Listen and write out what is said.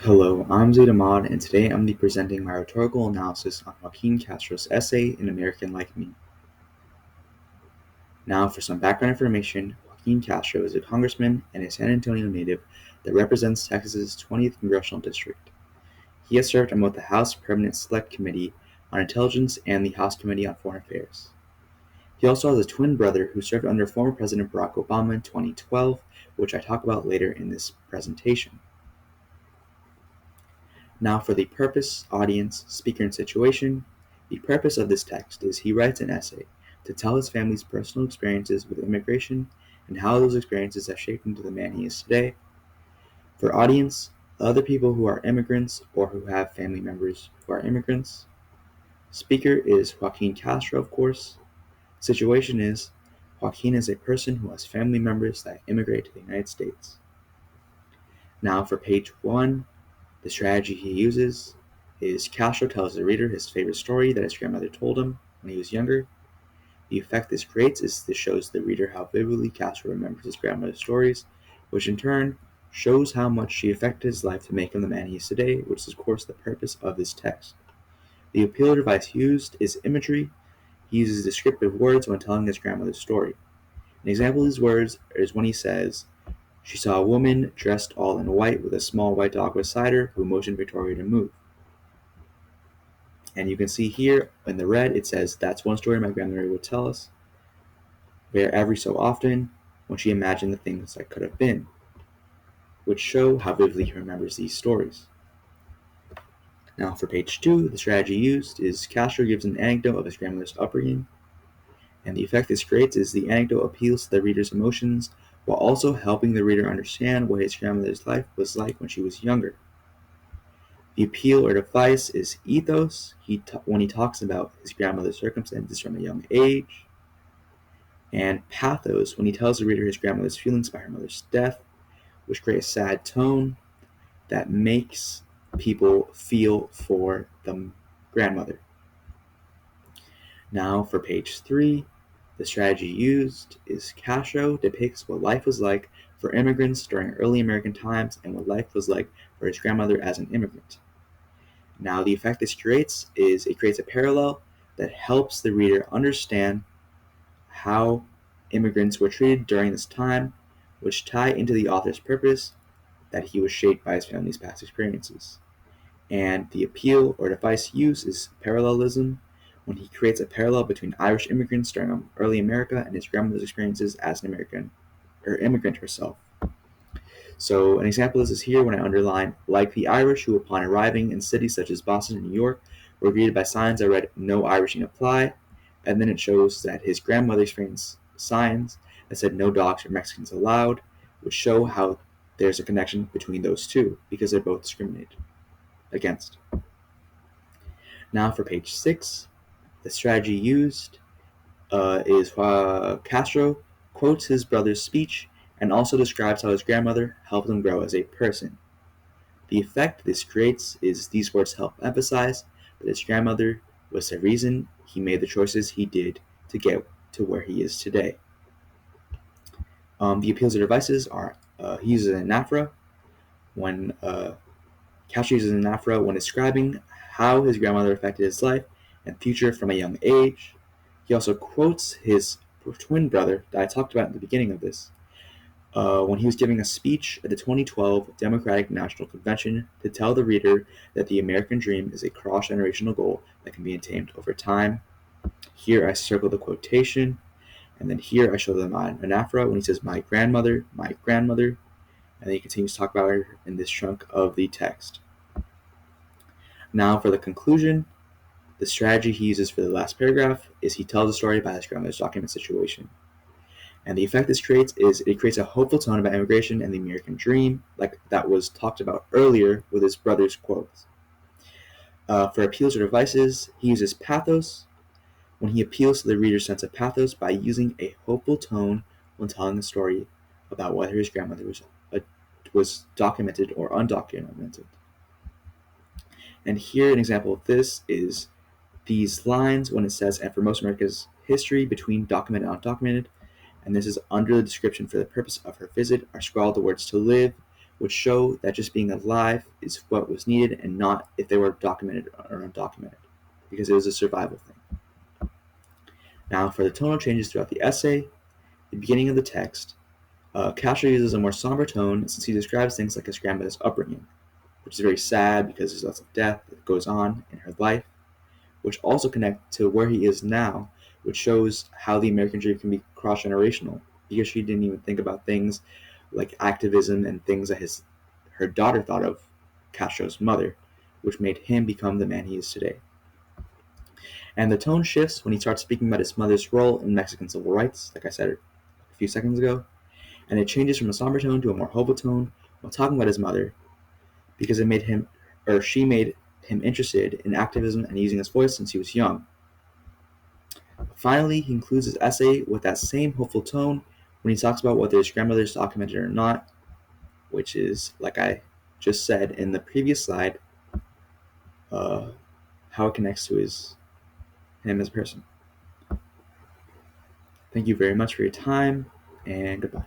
Hello, I'm Zaid Ahmad, and today I'm presenting my rhetorical analysis on Joaquin Castro's essay "An American Like Me." Now, for some background information, Joaquin Castro is a congressman and a San Antonio native that represents Texas's 20th congressional district. He has served on both the House Permanent Select Committee on Intelligence and the House Committee on Foreign Affairs. He also has a twin brother who served under former President Barack Obama in 2012, which I talk about later in this presentation. Now for the purpose, audience, speaker, and situation. The purpose of this text is he writes an essay to tell his family's personal experiences with immigration and how those experiences have shaped him to the man he is today. For audience, other people who are immigrants or who have family members who are immigrants. Speaker is Joaquin Castro, of course. Situation is Joaquin is a person who has family members that immigrate to the United States. Now for page 1, the strategy he uses is Castro tells the reader his favorite story that his grandmother told him when he was younger. The effect this creates is this shows the reader how vividly Castro remembers his grandmother's stories, which in turn shows how much she affected his life to make him the man he is today, which is of course the purpose of this text. The appeal device used is imagery. He uses descriptive words when telling his grandmother's story. An example of these words is when he says, "She saw a woman dressed all in white with a small white dog beside her who motioned Victoria to move." And you can see here in the red, it says, "That's one story my grandmother would tell us, where every so often, when she imagined the things that could have been," which show how vividly he remembers these stories. Now for page 2, the strategy used is Castro gives an anecdote of his grandmother's upbringing, and the effect this creates is the anecdote appeals to the reader's emotions while also helping the reader understand what his grandmother's life was like when she was younger. The appeal or device is ethos, when he talks about his grandmother's circumstances from a young age, and pathos, when he tells the reader his grandmother's feelings by her mother's death, which create a sad tone that makes people feel for the grandmother. Now for page 3, the strategy used is Castro depicts what life was like for immigrants during early American times and what life was like for his grandmother as an immigrant. Now the effect this creates is it creates a parallel that helps the reader understand how immigrants were treated during this time, which tie into the author's purpose that he was shaped by his family's past experiences. And the appeal or device used is parallelism, when he creates a parallel between Irish immigrants during early America and his grandmother's experiences as an American or immigrant herself. So an example of this is here when I underline, "Like the Irish who upon arriving in cities such as Boston and New York were greeted by signs that read 'No Irishing Apply,'" and then it shows that his grandmother experienced signs that said "No dogs or Mexicans allowed," which show how there's a connection between those two because they're both discriminated against. Now for page 6, the strategy used is Castro quotes his brother's speech and also describes how his grandmother helped him grow as a person. The effect this creates is these words help emphasize that his grandmother was the reason he made the choices he did to get to where he is today. The appeals or devices are he uses an anaphora when Castro uses an anaphora when describing how his grandmother affected his life and future from a young age. He also quotes his twin brother that I talked about in the beginning of this when he was giving a speech at the 2012 Democratic National Convention to tell the reader that the American dream is a cross-generational goal that can be attained over time. Here I circle the quotation, and then here I show them on anaphora when he says my grandmother, and then he continues to talk about her in this chunk of the text. Now for the conclusion, the strategy he uses for the last paragraph is he tells a story about his grandmother's document situation. And the effect this creates is it creates a hopeful tone about immigration and the American dream, like that was talked about earlier with his brother's quotes. For appeals or devices, he uses pathos when he appeals to the reader's sense of pathos by using a hopeful tone when telling a story about whether his grandmother was documented or undocumented. And here an example of this is these lines when it says, "And for most of America's history between documented and undocumented," and this is under the description for the purpose of her visit, are scrawled the words "to live," which show that just being alive is what was needed and not if they were documented or undocumented, because it was a survival thing. Now, for the tonal changes throughout the essay, the beginning of the text, Castro uses a more somber tone since he describes things like his grandmother's upbringing, which is very sad because there's lots of death that goes on in her life, which also connect to where he is now, which shows how the American dream can be cross-generational, because she didn't even think about things like activism and things that her daughter thought of Castro's mother, which made him become the man he is today. And the tone shifts when he starts speaking about his mother's role in Mexican civil rights, like I said a few seconds ago, and it changes from a somber tone to a more hopeful tone while talking about his mother, because she made him interested in activism and using his voice since he was young. Finally, he concludes his essay with that same hopeful tone when he talks about whether his grandmother is documented or not, which is, like I just said in the previous slide, how it connects to him as a person. Thank you very much for your time, and goodbye.